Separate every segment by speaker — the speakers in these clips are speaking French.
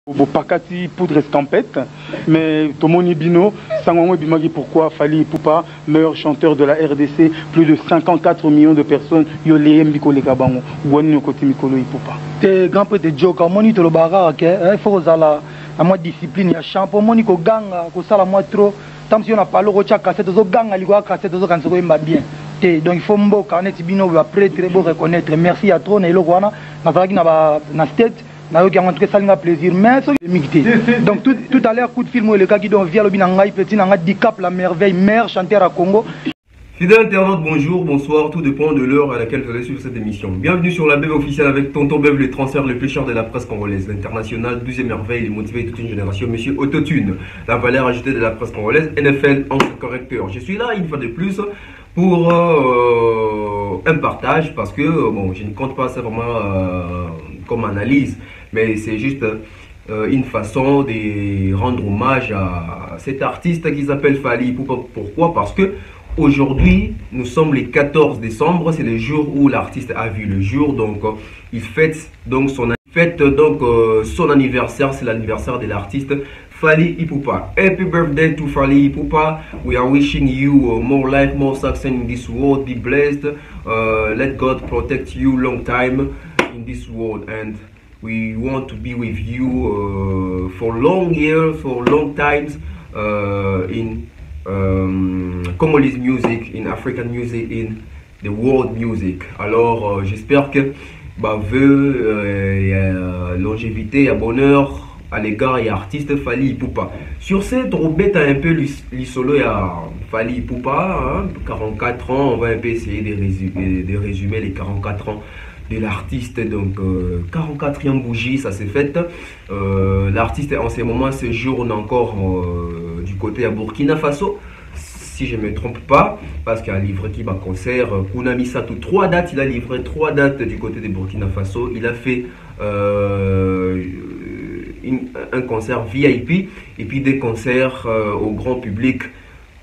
Speaker 1: Pakati poudre escampette, mais Tomoni Bino, Sangongo Bimagi, pourquoi Fally Ipupa, meilleur chanteur de la RDC, plus de 54 millions de personnes, Yolé Mbiko Lekabango, Wani Okoti Mikolo Ipupa.
Speaker 2: T'es grand peu de joke, moni to le bara, il faut que la moi discipline, il y a champion, moni ko ganga, ko sala moi trop, tant si on a parlé au tchak cassette, zo ganga, ligo cassette, zo quand ça va bien. Donc il faut mbo carnet Bino après très beau reconnaître, merci à trop, Nailo Wana, na state. Qui a montré ça un plaisir, mais donc tout à l'heure coup de film le gars qui donne via le binangai petit nanga Dicap la merveille mère chanteur à Congo.
Speaker 3: Fidèle internaute, bonjour, bonsoir, tout dépend de l'heure à laquelle vous allez suivre cette émission. Bienvenue sur la BEV officielle avec Tonton Bev, le transfert le plus cher de la presse congolaise, l'international, 12e merveille, il est motivé toute une génération, monsieur Autotune, la valeur ajoutée de la presse congolaise, NFL en correcteur. Je suis là une fois de plus pour un partage parce que bon, je ne compte pas ça vraiment comme analyse, mais c'est juste une façon de rendre hommage à cet artiste qui s'appelle Fally Ipupa. Pourquoi? Parce que aujourd'hui, nous sommes le 14 décembre, c'est le jour où l'artiste a vu le jour, donc il fête donc son anniversaire, c'est l'anniversaire de l'artiste Fally Ipupa. Happy birthday to Fally Ipupa. We are wishing you more life, more success in this world. Be blessed. Let God protect you long time in this world, and we want to be with you for long years, for long times in Congolese music, in African music, in the world music. Alors j'espère que longévité et bonheur à l'égard et artiste Fally Ipupa. Sur cette robette un peu l'isolo à Fally Ipupa, hein, 44 ans, on va un peu essayer de résumer les 44 ans de l'artiste. Donc 44e bougie, ça s'est fait. L'artiste en ce moment séjourne encore du côté à Burkina Faso, si je ne me trompe pas, parce qu'il a livré qui va concert Kunami Satou, 3 dates, il a livré 3 dates du côté de Burkina Faso. Il a fait un concert VIP et puis des concerts au grand public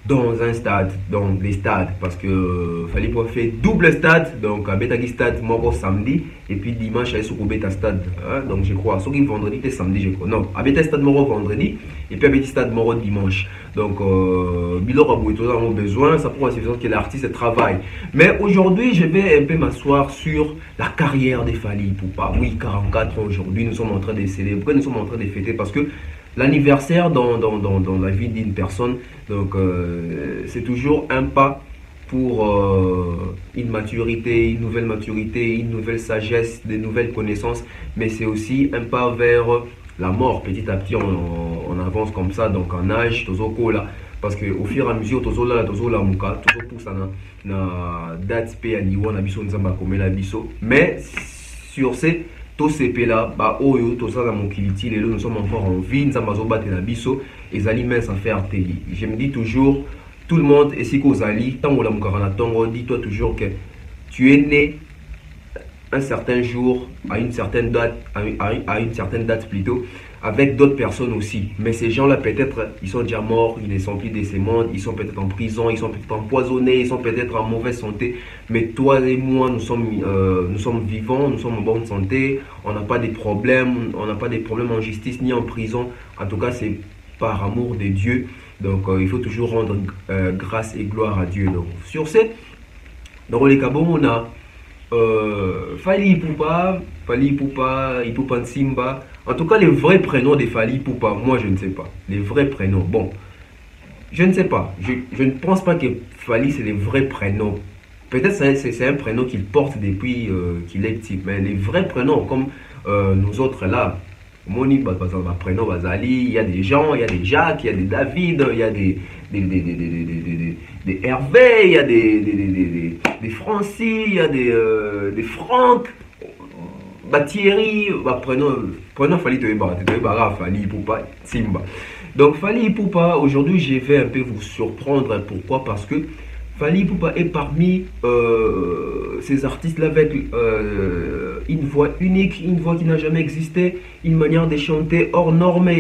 Speaker 3: dans un stade, dans les stades, parce que Fally Ipupa fait double stade, donc à Betagi stade moro samedi et puis dimanche à Beta stade, hein, donc je crois, sauf vendredi et samedi je crois, non, à Beta stade moro vendredi et puis à Beta stade moro dimanche. Donc Bilor a besoin, ça prouve suffisance que l'artiste travaille. Mais aujourd'hui je vais un peu m'asseoir sur la carrière de Fally Ipupa. Oui, 44 ans aujourd'hui, nous sommes en train de célébrer, nous sommes en train de fêter parce que l'anniversaire dans la vie d'une personne, donc c'est toujours un pas pour une maturité, une nouvelle maturité, une nouvelle sagesse, des nouvelles connaissances, mais c'est aussi un pas vers la mort. Petit à petit on avance comme ça, donc en âge, là, parce que au fur et à mesure na date pe aliwa na biso nzamba komela biso, mais sur ces CP là, oyo toza na mokiliti lelo nous sommes encore en vie, nzamba zo batela biso ezali mince à faire teli. Je me dis toujours, tout le monde et si kozali tango la mukara tongo, dis-toi toujours que tu es né un certain jour à une certaine date, à une certaine date plutôt, avec d'autres personnes aussi, mais ces gens là peut-être ils sont déjà morts, ils ne sont plus de ce monde, ils sont peut-être en prison, ils sont peut-être empoisonnés, ils sont peut-être en mauvaise santé, mais toi et moi nous sommes vivants, nous sommes en bonne santé, on n'a pas de problèmes, on n'a pas de problèmes en justice ni en prison. En tout cas c'est par amour de Dieu, donc il faut toujours rendre grâce et gloire à Dieu. Donc sur ce, dans les cabos on a Fally Ipupa, Ipupa Nsimba. En tout cas, les vrais prénoms de Fally Ipupa, moi je ne sais pas. Les vrais prénoms, bon, je ne sais pas. Je ne pense pas que Fally c'est les vrais prénoms. Peut-être c'est un prénom qu'il porte depuis qu'il est petit. Mais les vrais prénoms, comme nous autres là, Moni, prénom Bazali, il y a des gens, il y a des Jacques, il y a des David, il y a des Hervé, il y a des Francis, il y a des Franck, Thierry, prénom Fally Ipupa, Simba. Donc Fally Ipupa, aujourd'hui je vais un peu vous surprendre. Pourquoi? Parce que Fally Ipupa est parmi ces artistes-là avec une voix unique, une voix qui n'a jamais existé, une manière de chanter hors norme.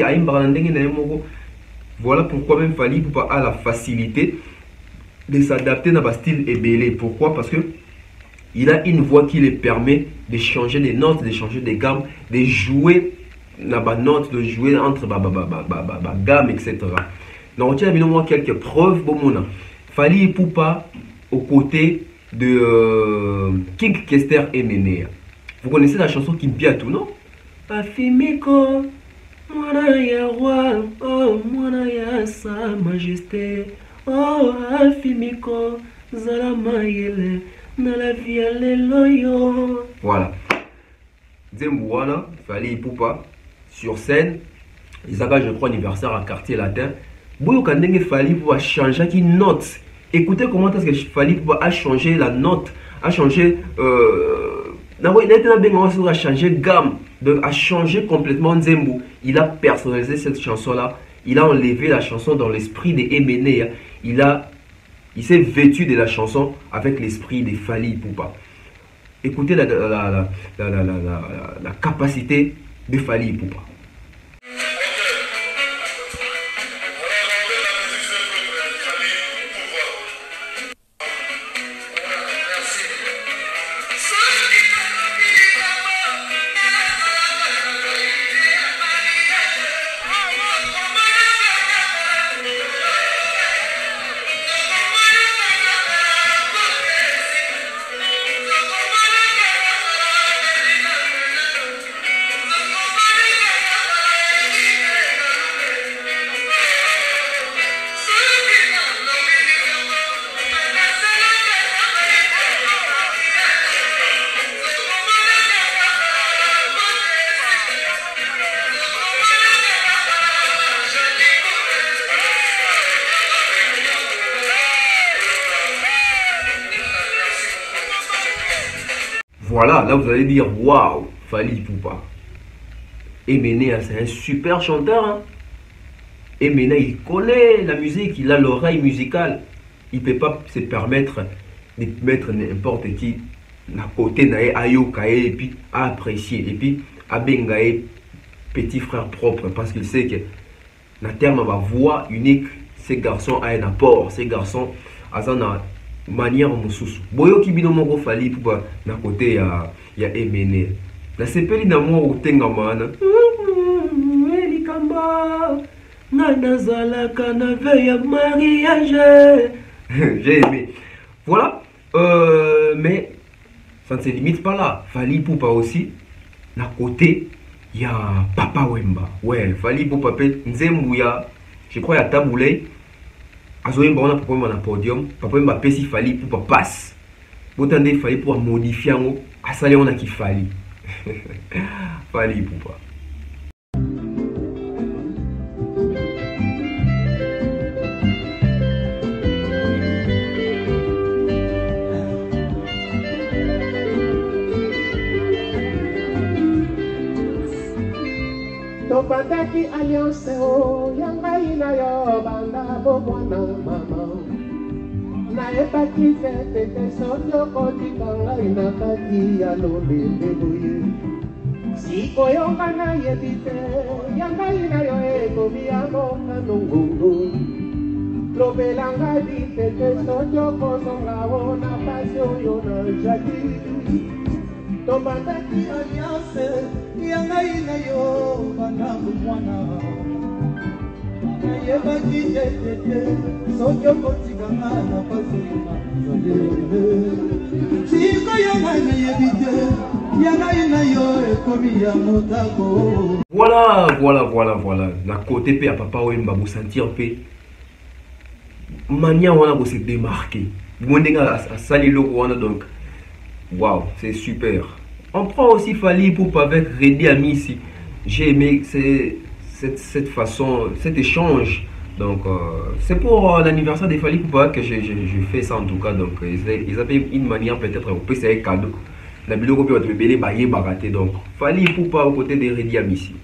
Speaker 3: Voilà pourquoi même Fally Ipupa a la facilité de s'adapter dans un style ébélé. Pourquoi? Parce que il a une voix qui lui permet de changer des notes, de changer des gammes, de jouer note de jouer entre gamme, etc. Donc, on tient moi quelques preuves. Bon, Fally Ipupa aux côtés de King Kester et Méné. Vous connaissez la chanson Kimpiatou, non? Afimiko, Mwana ya roi, oh, Mwana ya sa majesté, oh, Afimiko, Zalama yele, na la vie loyo. Voilà. Zembouana, Fally Ipupa, sur scène, ils avaient, je crois, anniversaire à Quartier Latin. Boyo Kandenge Fally Ipupa a changé une note. Écoutez comment est-ce que Fally Ipupa a changé la note, a changé, a changé gamme, a changé complètement Nzembo. Il a personnalisé cette chanson-là. Il a enlevé la chanson dans l'esprit des Emené. Il s'est vêtu de la chanson avec l'esprit des Fally Ipupa. Écoutez la capacité de Fally Ipupa. Voilà, là vous allez dire waouh, Fally Ipupa. Emené, c'est un super chanteur. Hein? Emené, il connaît la musique, il a l'oreille musicale. Il ne peut pas se permettre de mettre n'importe qui à côté nae ayokae et puis à apprécier et puis à bengae petit frère propre parce qu'il sait que na terme ma voix unique, ces garçons a un apport, ces garçons ont manière mususu boyo kibino moko Fally Ipupa na côté ya Emené na sepeli na mo utenga mana elikamba ngana zalaka na veille ya mariage. J'ai aimé. Voilà, mais ça ne se limite pas là. Fally Ipupa aussi na côté ya Papa Wemba. Ouais, Fally Ipupa pe Nzembo ya, je crois ya Taboulé. Azoye on a Papa Wemba na podium. Papa Wemba pesi Fally Ipupa passe. Botande Fally pour modifier ngo asale on a ki Fally. Fally Ipupa.
Speaker 4: Topataki alliance o yangai na yo banda bobwana mama na epaki fete te soto kotika ngai na kati ya lolende boye sikoyo ngana yebite yangai na yo ekomi ya boka nongongo lobelanga bite te soto kozonga o na pasi oyo na jaki topataki alliance yangai na yo banda bobwana yebaki tete soto kotika ngai na pasi oyo na sikoyo ngana yebite.
Speaker 3: Voilà. La côté P à Papa Wemba, vous sentir P. Mania, on a se démarquer. Vous à Salilo, donc. Waouh, c'est super. On prend aussi Fally Ipupa avec Redi Amissi. J'ai aimé cette façon, cet échange. Donc, c'est pour l'anniversaire de Fally Ipupa que j'ai fait ça en tout cas. Donc, ils avaient une manière peut-être au PC cadeau. La biloko pe batwe belé baye baraté donc Fally Ipupa aux côtés de Redi Amissi.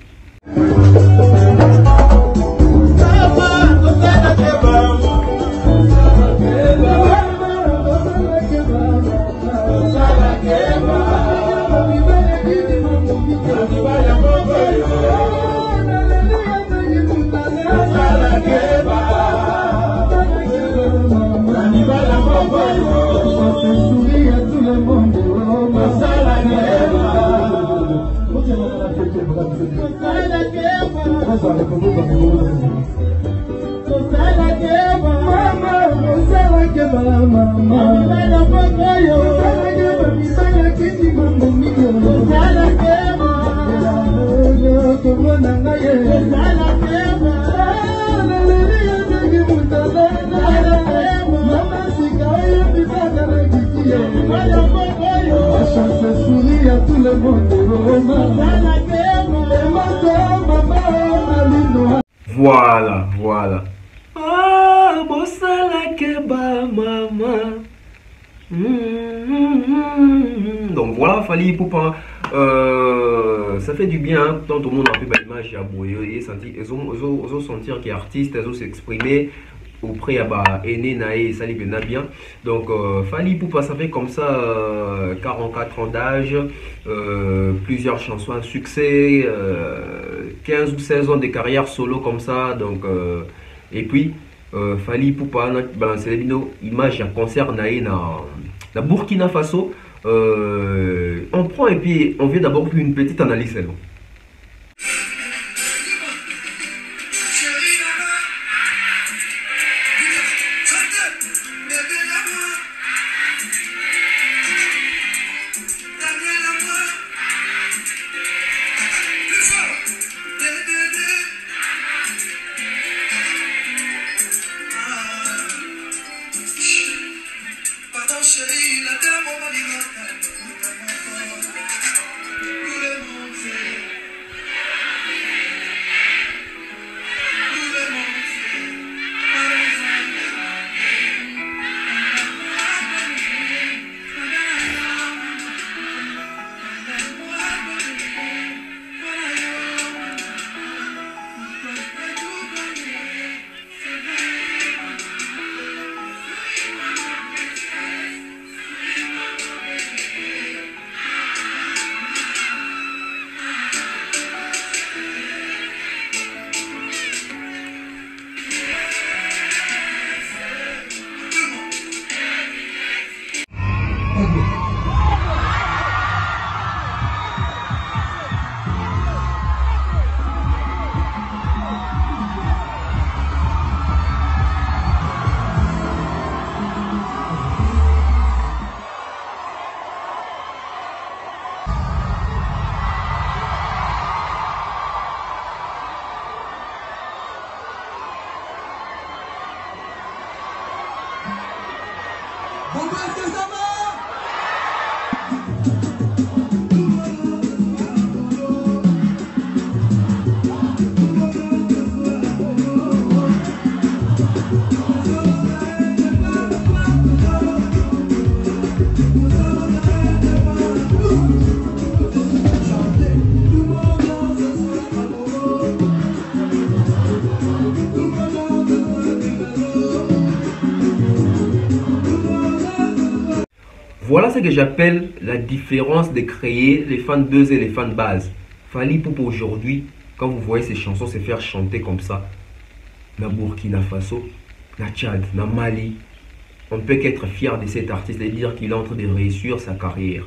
Speaker 4: Masala
Speaker 3: Voilà, voilà. Ah, Bossala Keba, maman. Donc voilà, Fally Ipupa, ça fait du bien, hein, tant tout le monde a fait l'image à Boyo, ils ont senti qu'il y a artiste, ils ont s'exprimer auprès de Aîné Naé, ça lui bien. Donc Fally Ipupa, ça fait comme ça 44 ans d'âge, plusieurs chansons à succès, 15 ou 16 ans de carrière solo comme ça. Donc et puis Fally Ipupa balancer les images à concert naé na Burkina Faso. On prend et puis on vient d'abord une petite analyse seulement. Voilà ce que j'appelle la différence de créer les fans buzz et les fans base. Fally Ipupa aujourd'hui, quand vous voyez ces chansons se faire chanter comme ça, na Burkina Faso, na Tchad, na Mali, on ne peut qu'être fier de cet artiste et dire qu'il est en train de réussir sa carrière.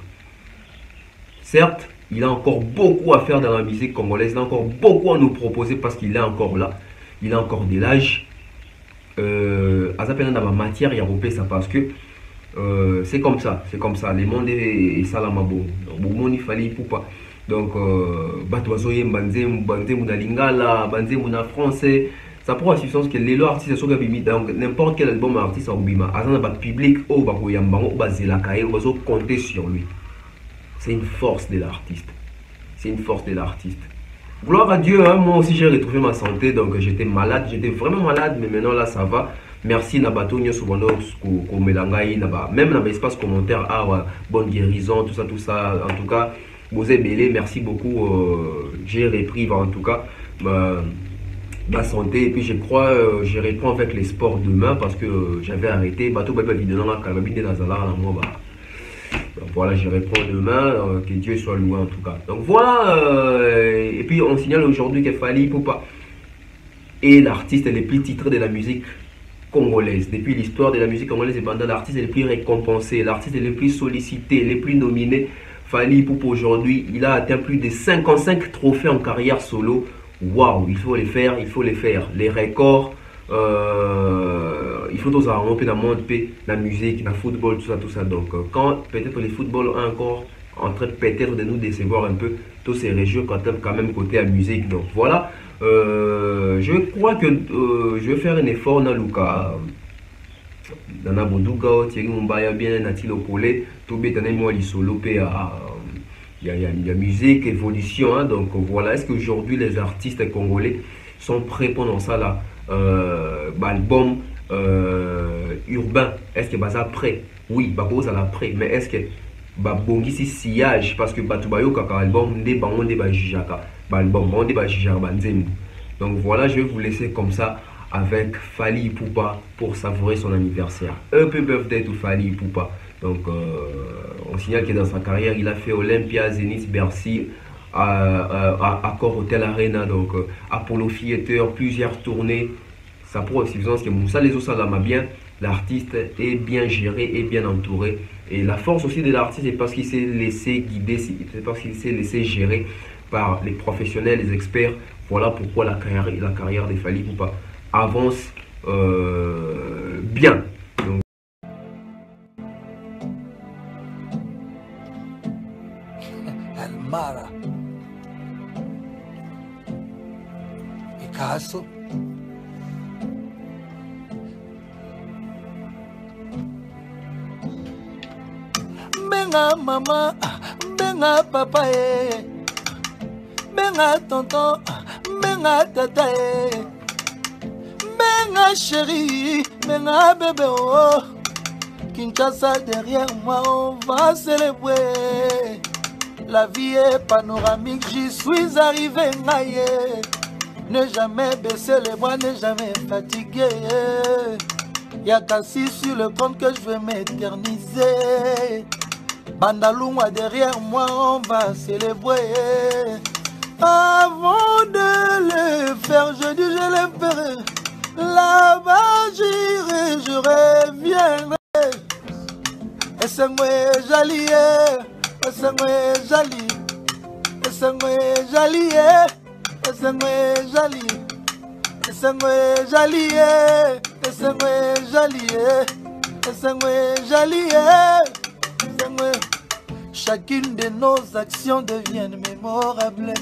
Speaker 3: Certes, il a encore beaucoup à faire dans la musique congolaise, il a encore beaucoup à nous proposer parce qu'il est encore là, il a encore de l'âge. À ça peine dans ma matière, il y a repéré ça parce que c'est comme ça, le monde est salamabo. Donc, Fally Ipupa. Donc, Batoazoye, Banzemu na Lingala, Banzemu na français. Ça prend la substance que les artistes sont bimi. Donc, n'importe quel album artiste a bima. Azana bat public, ou bakoyambango, ou bazelakaye, ou bazo compter sur lui. C'est une force de l'artiste. C'est une force de l'artiste. Gloire à Dieu, hein, moi aussi j'ai retrouvé ma santé. Donc, j'étais malade, j'étais vraiment malade, mais maintenant là ça va. Merci Nabato Nyosubano même dans l'espace commentaire, bonne guérison, tout ça. En tout cas, vous êtes belé, merci beaucoup. J'ai repris en tout cas ma santé. Et puis je crois je reprends avec les sports demain parce que j'avais arrêté. Bateau vidéo voilà, je reprends demain. Que Dieu soit loué en tout cas. Donc voilà. Et puis on signale aujourd'hui que Fally Ipupa est l'artiste le plus titré de la musique congolaise. Depuis l'histoire de la musique congolaise, et pendant l'artiste le plus récompensé, l'artiste le plus sollicité, le plus nominé. Fally Ipupa aujourd'hui, il a atteint plus de 55 trophées en carrière solo waouh, il faut les faire, les records, il faut tous avoir un peu de la musique, la football, tout ça. Donc quand peut-être le football est encore en train peut-être de nous décevoir un peu, tous ces régions quand même côté à musique. Donc voilà, je crois que je vais faire un effort dans Luka. Dans Boduga, Thierry Mumbaya bien Natilo Collet, tout bien moi les solo il y a musique, évolution, hein, donc voilà. Est-ce qu'aujourd'hui les artistes congolais sont prêts pendant ça là, album urbain, est-ce que ça prêt? Oui, ça la prêt, mais est-ce que bongi si sillage parce que batubayo kaka album de bango de bajijaka album on de bajijaka banzembo. Donc voilà, je vais vous laisser comme ça avec Fally Ipupa pour savourer son anniversaire. Happy birthday to Fally Ipupa. Donc on signale que dans sa carrière il a fait Olympia, Zénith, Bercy, Accor Hotel Arena, donc Apollo Theater, plusieurs tournées. Ça prouve suffisance que Moussa les autres m'a bien. L'artiste est bien géré et bien entouré. Et la force aussi de l'artiste, c'est parce qu'il s'est laissé guider, c'est parce qu'il s'est laissé gérer par les professionnels, les experts. Voilà pourquoi la carrière de Fally Ipupa avance bien. Donc,
Speaker 5: Almara Picasso Benga mama, benga papa benga tonton, benga tata benga chérie, benga bébé oh. Kinshasa derrière moi, on va célébrer. La vie est panoramique, j'y suis arrivé naïe. Ne jamais baisser les bras, ne jamais fatiguer. Y'a qu'assis sur le compte que je veux m'éterniser. Bandalouma derrière moi, on va célébrer. Avant de le faire, je dis je le ferai. Là-bas j'irai, je reviendrai. Et c'est moi jali, et c'est moi jali, et c'est moi jali, et c'est moi jali, et c'est moi jali, et c'est moi jali, et c'est moi jali, c'est moi. Chacune de nos actions deviennent mémorables.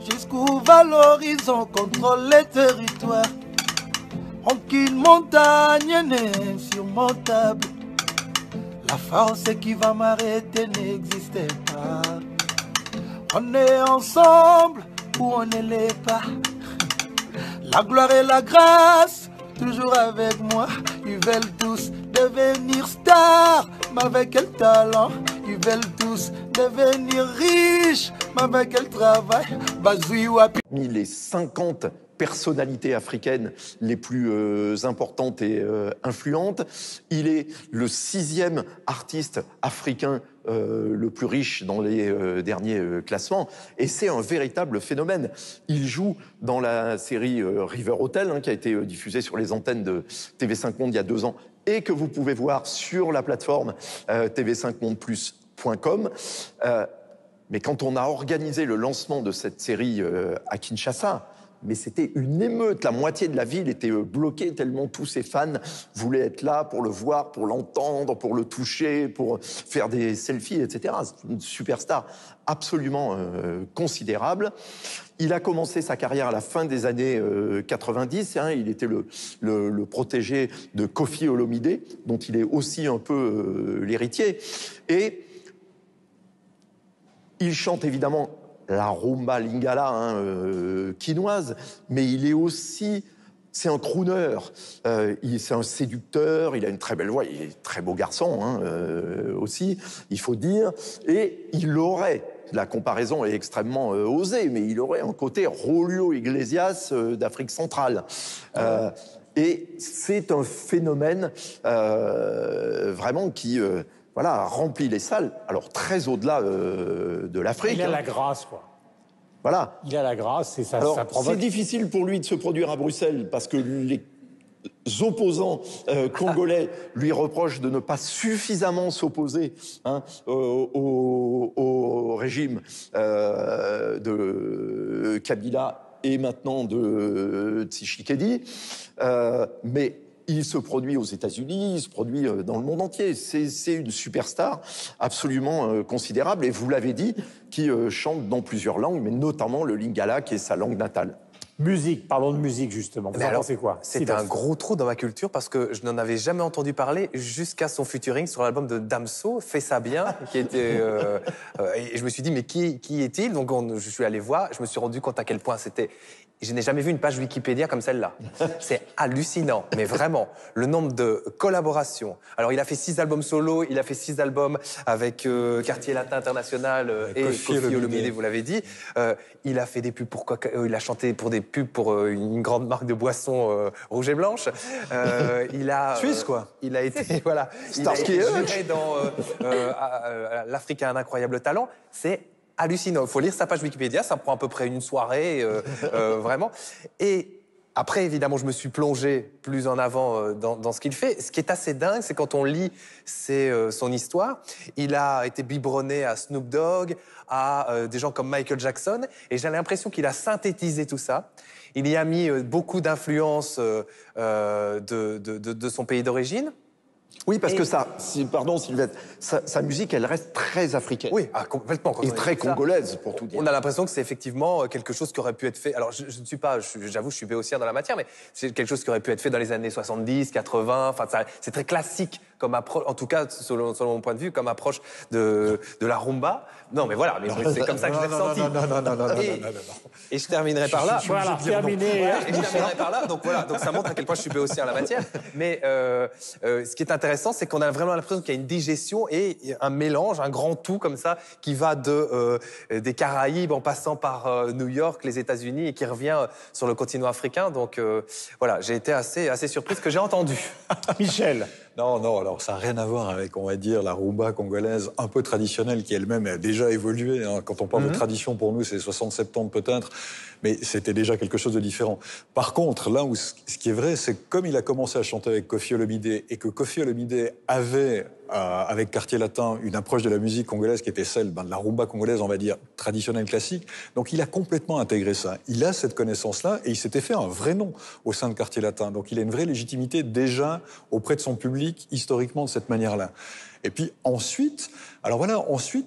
Speaker 5: Jusqu'où va l'horizon, contrôle les territoires. Aucune montagne n'est insurmontable. La force qui va m'arrêter n'existe pas. On est ensemble ou on ne l'est pas. La gloire et la grâce, toujours avec moi. Ils veulent tous devenir stars, mais avec quel talent. Ils veulent tous devenir riches, mais avec quel travail.
Speaker 6: Parmi les 50 personnalités africaines les plus importantes et influentes, il est le 6e artiste africain le plus riche dans les derniers classements, et c'est un véritable phénomène. Il joue dans la série River Hotel, hein, qui a été diffusée sur les antennes de TV5 Monde il y a 2 ans, et que vous pouvez voir sur la plateforme tv5mondeplus.com. Mais quand on a organisé le lancement de cette série à Kinshasa, mais c'était une émeute. La moitié de la ville était bloquée tellement tous ses fans voulaient être là pour le voir, pour l'entendre, pour le toucher, pour faire des selfies, etc. C'est une superstar absolument considérable. Il a commencé sa carrière à la fin des années 90. Hein, il était le protégé de Koffi Olomidé, dont il est aussi un peu l'héritier. Et il chante évidemment la rumba lingala quinoise, mais il est aussi, c'est un crooner, c'est un séducteur, il a une très belle voix, il est très beau garçon aussi, il faut dire, et il aurait, la comparaison est extrêmement osée, mais il aurait un côté Julio Iglesias d'Afrique centrale. Et c'est un phénomène vraiment qui... voilà, remplit les salles, alors très au-delà de l'Afrique.
Speaker 7: Il a la grâce, quoi.
Speaker 6: Voilà.
Speaker 7: Il a la grâce et ça,
Speaker 6: alors,
Speaker 7: ça provoque...
Speaker 6: c'est difficile pour lui de se produire à Bruxelles parce que opposants congolais lui reprochent de ne pas suffisamment s'opposer au régime de Kabila et maintenant de Tshisekedi. Mais il se produit aux États-Unis, il se produit dans le monde entier. C'est une superstar absolument considérable. Et vous l'avez dit, qui chante dans plusieurs langues, mais notamment le lingala, qui est sa langue natale.
Speaker 7: Musique, parlons de musique justement. Vous en pensez quoi?
Speaker 8: C'est un gros trou dans ma culture parce que je n'en avais jamais entendu parler jusqu'à son featuring sur l'album de Damso, Fais ça bien, qui était. Et je me suis dit mais qui est-il? Donc je suis allé voir, je me suis rendu compte à quel point c'était. Je n'ai jamais vu une page Wikipédia comme celle-là. C'est hallucinant, mais vraiment, le nombre de collaborations. Alors, il a fait 6 albums solo, il a fait 6 albums avec Quartier Latin International et Koffi Olomide, vous l'avez dit. Il a fait des pubs pour il a chanté pour des pubs pour une grande marque de boissons rouge et blanche. Il a
Speaker 7: Suisse, quoi.
Speaker 8: Il a été voilà, il a été juré dans l'Afrique a un incroyable talent. C'est hallucinant. Il faut lire sa page Wikipédia, ça prend à peu près une soirée, vraiment. Et après, évidemment, je me suis plongé plus en avant dans ce qu'il fait. Ce qui est assez dingue, c'est quand on lit son histoire, il a été biberonné à Snoop Dogg, à des gens comme Michael Jackson, et j'ai l'impression qu'il a synthétisé tout ça. Il y a mis beaucoup d'influences de son pays d'origine.
Speaker 6: Oui, parce que pardon Sylvette, sa musique, elle reste très africaine.
Speaker 8: Oui, complètement.
Speaker 6: Et très congolaise, pour tout dire.
Speaker 8: On a l'impression que c'est effectivement quelque chose qui aurait pu être fait. Alors, je ne suis pas, j'avoue, je suis béotien dans la matière, mais c'est quelque chose qui aurait pu être fait dans les années 70, 80. Enfin, c'est très classique comme approche, en tout cas, selon mon point de vue, comme approche de la rumba. Non, mais voilà, mais c'est comme ça que je l'ai ressenti. Non. Et je terminerai par là.
Speaker 7: Voilà, terminé.
Speaker 8: Et je terminerai par là. Donc voilà, donc ça montre à quel point je suis béotien en la matière. Mais ce qui est intéressant, c'est qu'on a vraiment l'impression qu'il y a une digestion et un mélange, un grand tout comme ça, qui va des Caraïbes en passant par New York, les États-Unis, et qui revient sur le continent africain. Donc voilà, j'ai été assez surpris de ce que j'ai entendu.
Speaker 7: Michel.
Speaker 9: Non, alors ça n'a rien à voir avec, on va dire, la rumba congolaise un peu traditionnelle qui elle-même a déjà évolué. Hein. Quand on parle de tradition, pour nous, c'est 60-70 peut-être, mais c'était déjà quelque chose de différent. Par contre, là où ce qui est vrai, c'est que comme il a commencé à chanter avec Koffi Olomide et que Koffi Olomide avait, avec Quartier Latin, une approche de la musique congolaise qui était celle de la rumba congolaise, on va dire, traditionnelle, classique, donc il a complètement intégré ça. Il a cette connaissance-là et il s'était fait un vrai nom au sein de Quartier Latin. Donc il a une vraie légitimité déjà auprès de son public, historiquement, de cette manière-là. Et puis ensuite,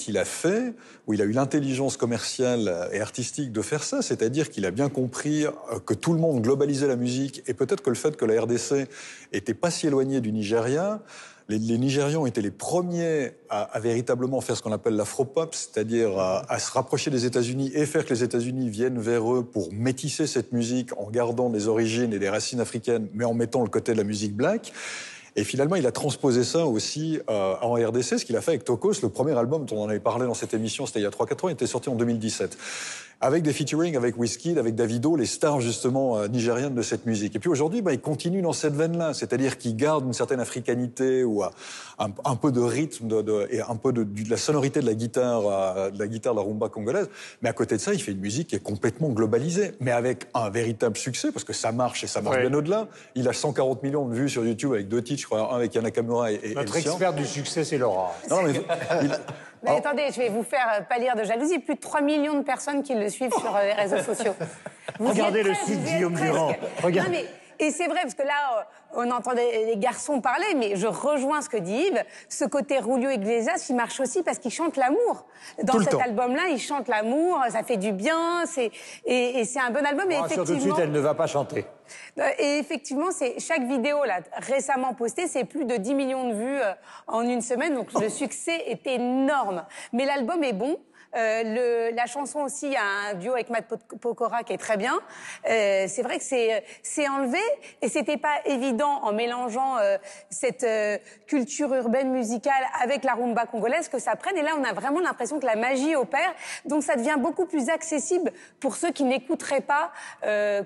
Speaker 9: il a fait, où il a eu l'intelligence commerciale et artistique de faire ça, c'est-à-dire qu'il a bien compris que tout le monde globalisait la musique et peut-être que le fait que la RDC était pas si éloignée du Nigeria, les Nigérians étaient les premiers à véritablement faire ce qu'on appelle l'afropop, c'est-à-dire à se rapprocher des États-Unis et faire que les États-Unis viennent vers eux pour métisser cette musique en gardant des origines et des racines africaines, mais en mettant le côté de la musique black. Et finalement, il a transposé ça aussi en RDC, ce qu'il a fait avec Tokos, le premier album dont on en avait parlé dans cette émission, c'était il y a 3-4 ans, il était sorti en 2017. Avec des featuring avec Wizkid, avec Davido, les stars justement nigériennes de cette musique. Et puis aujourd'hui, il continue dans cette veine-là, c'est-à-dire qu'il garde une certaine africanité ou un peu de rythme et un peu de la sonorité de la guitare de la rumba congolaise. Mais à côté de ça, il fait une musique qui est complètement globalisée, mais avec un véritable succès, parce que ça marche et ça marche bien au-delà. Il a 140 millions de vues sur YouTube avec 2 titres, je crois, un avec Yana Nakamura et
Speaker 7: notre expert du succès, c'est Laura.
Speaker 9: Non, mais
Speaker 10: mais attendez, je vais vous faire pâlir de jalousie. Plus de 3 millions de personnes qui le suivent sur les réseaux sociaux.
Speaker 7: Regardez le site Guillaume Durand. Regardez.
Speaker 10: Non, mais, et c'est vrai, parce que là, on entendait les garçons parler, mais je rejoins ce que dit Yves. Ce côté Julio Iglesias, il marche aussi parce qu'il chante l'amour. Dans cet album-là, il chante l'amour, ça fait du bien, et c'est un bon album. Et effectivement,
Speaker 7: tout de suite, elle ne va pas chanter.
Speaker 10: Et effectivement, chaque vidéo là, récemment postée, c'est plus de 10 millions de vues en une semaine, donc le succès est énorme. Mais l'album est bon. La chanson aussi, il y a un duo avec Matt Pokora qui est très bien. C'est vrai que c'est enlevé et c'était pas évident en mélangeant cette culture urbaine musicale avec la rumba congolaise que ça prenne. Et là, on a vraiment l'impression que la magie opère. Donc, ça devient beaucoup plus accessible pour ceux qui n'écouteraient pas,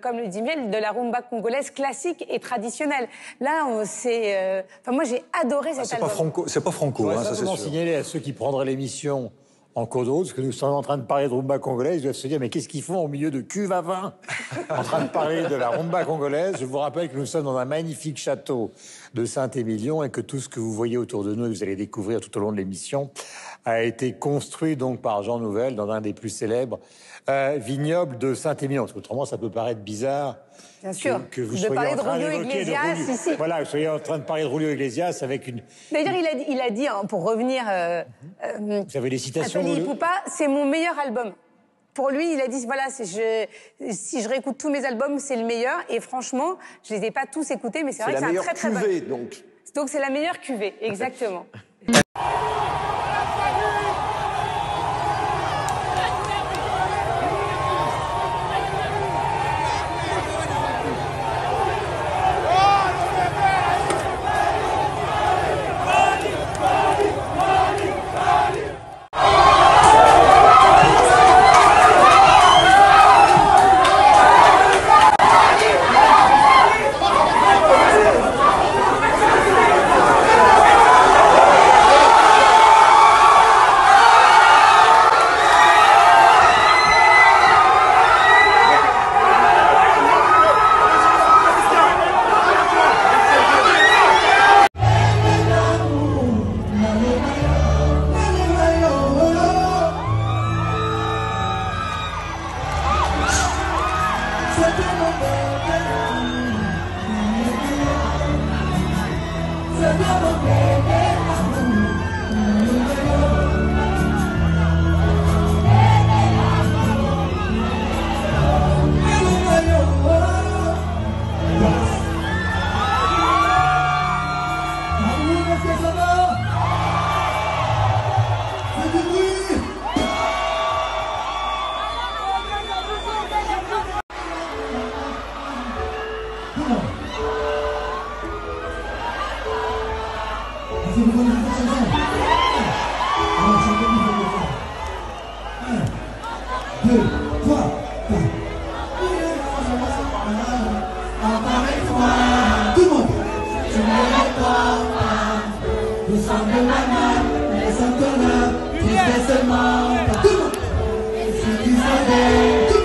Speaker 10: comme le dit Miel, de la rumba congolaise classique et traditionnelle. Là, moi, j'ai adoré cet album.
Speaker 9: C'est pas franco,
Speaker 7: Je voudrais
Speaker 9: ça c'est sûr.
Speaker 7: signaler à ceux qui prendraient l'émission en cours de route, parce que nous sommes en train de parler de rumba congolaise, ils doivent se dire, mais qu'est-ce qu'ils font au milieu de cuves à vin en train de parler de la rumba congolaise. Je vous rappelle que nous sommes dans un magnifique château de Saint-Émilion et que tout ce que vous voyez autour de nous, et vous allez découvrir tout au long de l'émission, a été construit donc par Jean Nouvel dans un des plus célèbres vignobles de Saint-Émilion. Parce qu'autrement, ça peut paraître bizarre.
Speaker 10: Bien sûr.
Speaker 7: Que vous
Speaker 10: de
Speaker 7: soyez
Speaker 10: parler
Speaker 7: en
Speaker 10: de
Speaker 7: train
Speaker 10: Julio
Speaker 7: d'évoquer
Speaker 10: Iglesias ici.
Speaker 7: Voilà, vous soyez en train de parler de Julio Iglesias avec une...
Speaker 10: D'ailleurs, il a dit, hein, pour revenir...
Speaker 7: vous avez des citations
Speaker 10: Fally Ipupa, c'est mon meilleur album. Pour lui, il a dit, voilà, si je réécoute tous mes albums, c'est le meilleur. Et franchement, je les ai pas tous écoutés, mais c'est vrai que c'est un très très bon.
Speaker 6: C'est la meilleure cuvée, donc.
Speaker 10: Donc c'est la meilleure cuvée, exactement.
Speaker 5: Tout le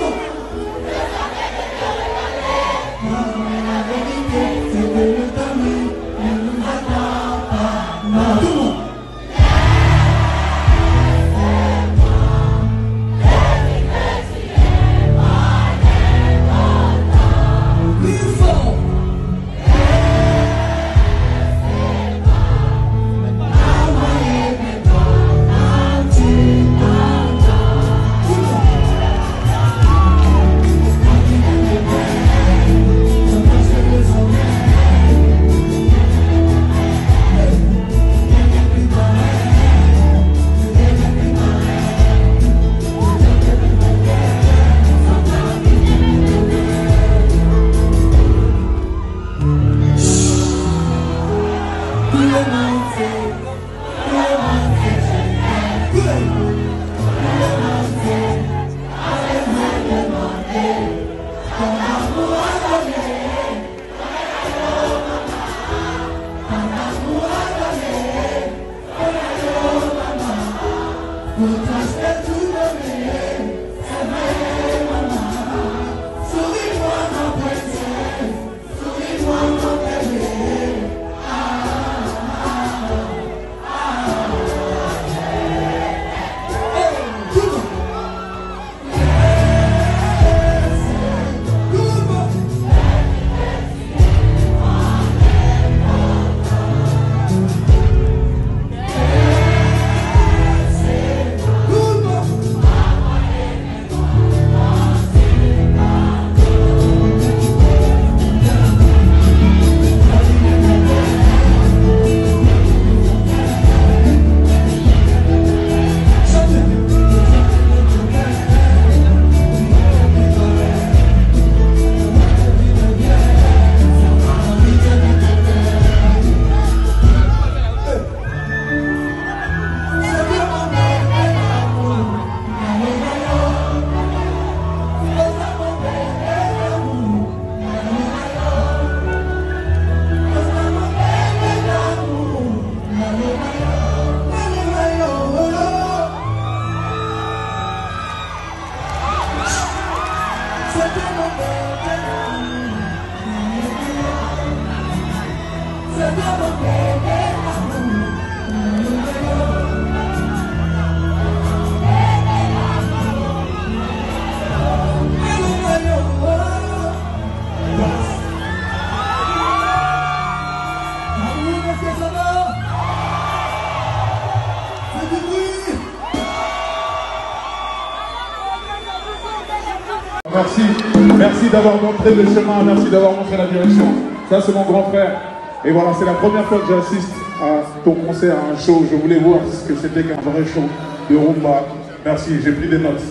Speaker 5: monde.
Speaker 11: merci. Merci d'avoir montré le chemin, merci d'avoir montré la direction. Ça, c'est mon grand frère. Et voilà, c'est la première fois que j'assiste à ton concert, à un show. Je voulais voir ce que c'était qu'un vrai show de rumba. Merci, j'ai pris des notes.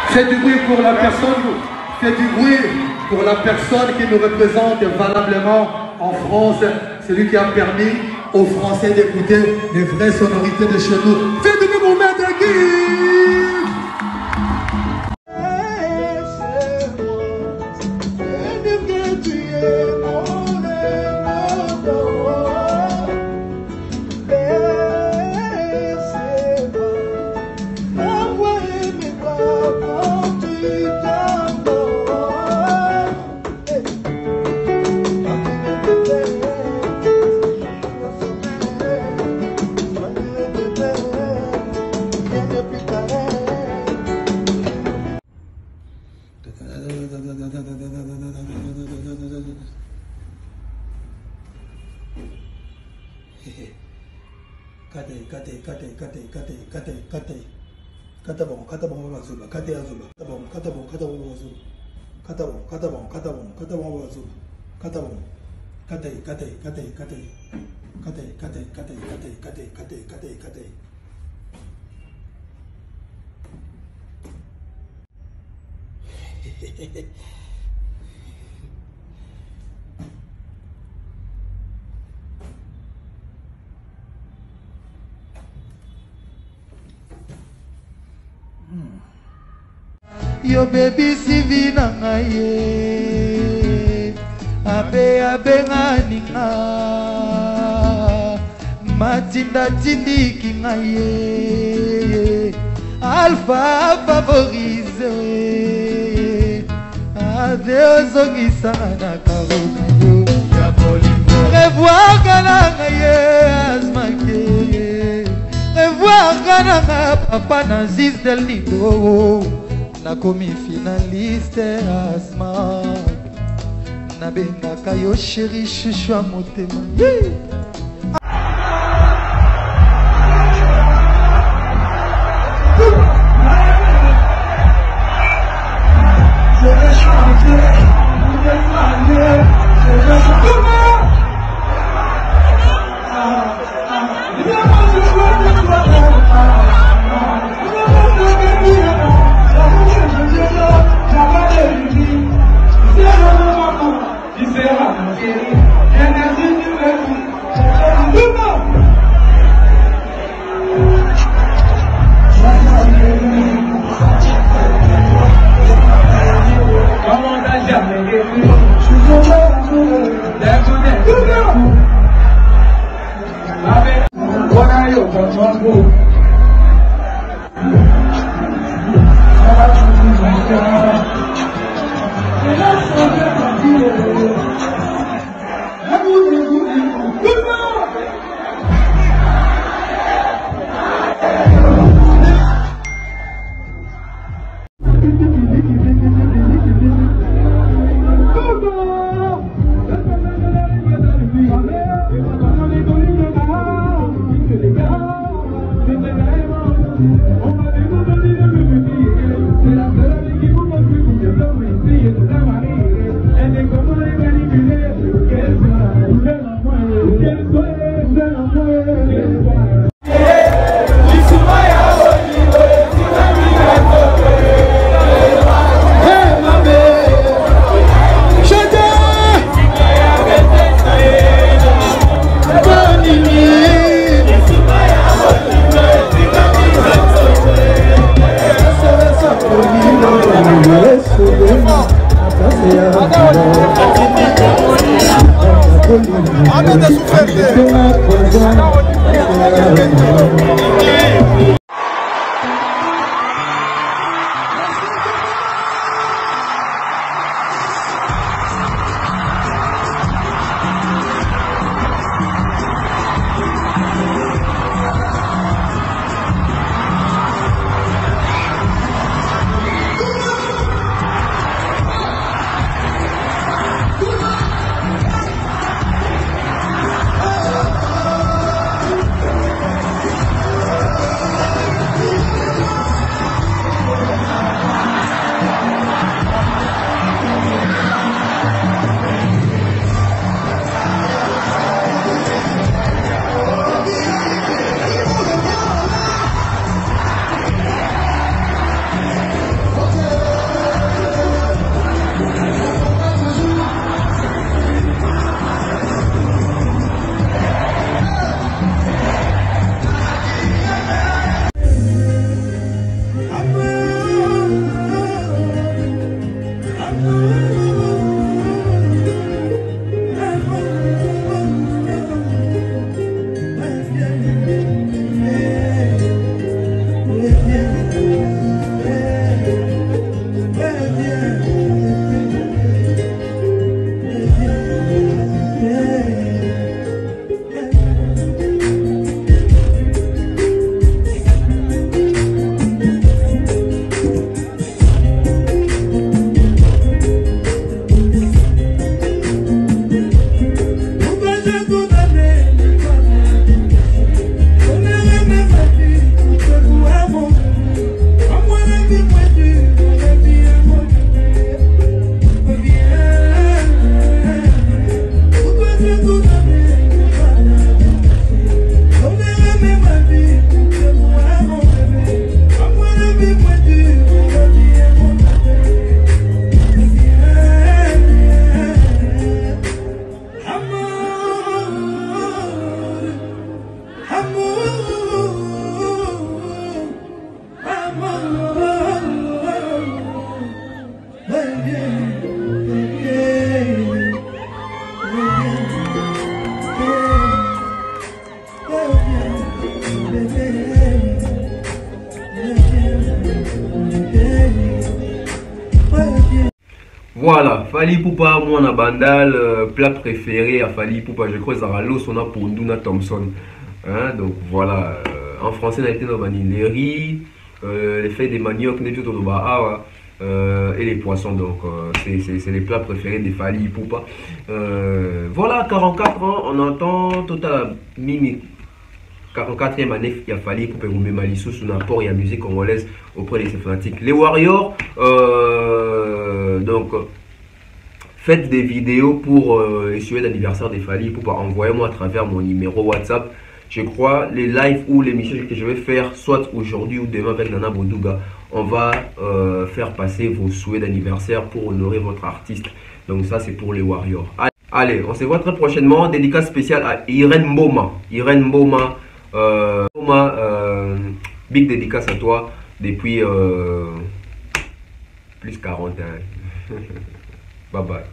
Speaker 12: Faites du bruit pour la personne, faites du bruit pour la personne qui nous représente valablement en France. C'est lui qui a permis aux Français d'écouter les vraies sonorités de chez nous. Faites du bruit pour Maître Guy.
Speaker 5: Yo baby sivi na ngaye abe abe nganinga matinda tindiki ngaye alpha favorise ade zongisa na karona yo ya bolingo revoir kana ngaye asmake revoir kana papa na zis del nido na komi finaliste asma na bengaka yo chéri chouchou à motema
Speaker 3: Voilà, Fally Ipupa, moi na bandal, plat préféré à Fally Ipupa, je crois que c'est l'os on a pour Nduna Thompson. Hein, donc voilà, en français on a été dans les riz, les feuilles de manioc, et les poissons, donc c'est les plats préférés des Fally Ipupa. Voilà, 44 ans, on entend total mimi. 44e année, il a fallu pour Péroumé Malissou sous l'apport et la musique congolaise auprès de ses fanatiques. Les Warriors, donc, faites des vidéos pour essuyer l'anniversaire des Fally Ipupa. Envoyez-moi à travers mon numéro WhatsApp. Je crois les lives ou les missions que je vais faire, soit aujourd'hui ou demain avec Nana Bondouga, on va faire passer vos souhaits d'anniversaire pour honorer votre artiste. Donc ça, c'est pour les Warriors. Allez, on se voit très prochainement. Dédicace spéciale à Irène Mboma. Irène Mboma. Big dédicace à toi depuis plus 40 ans. Bye bye.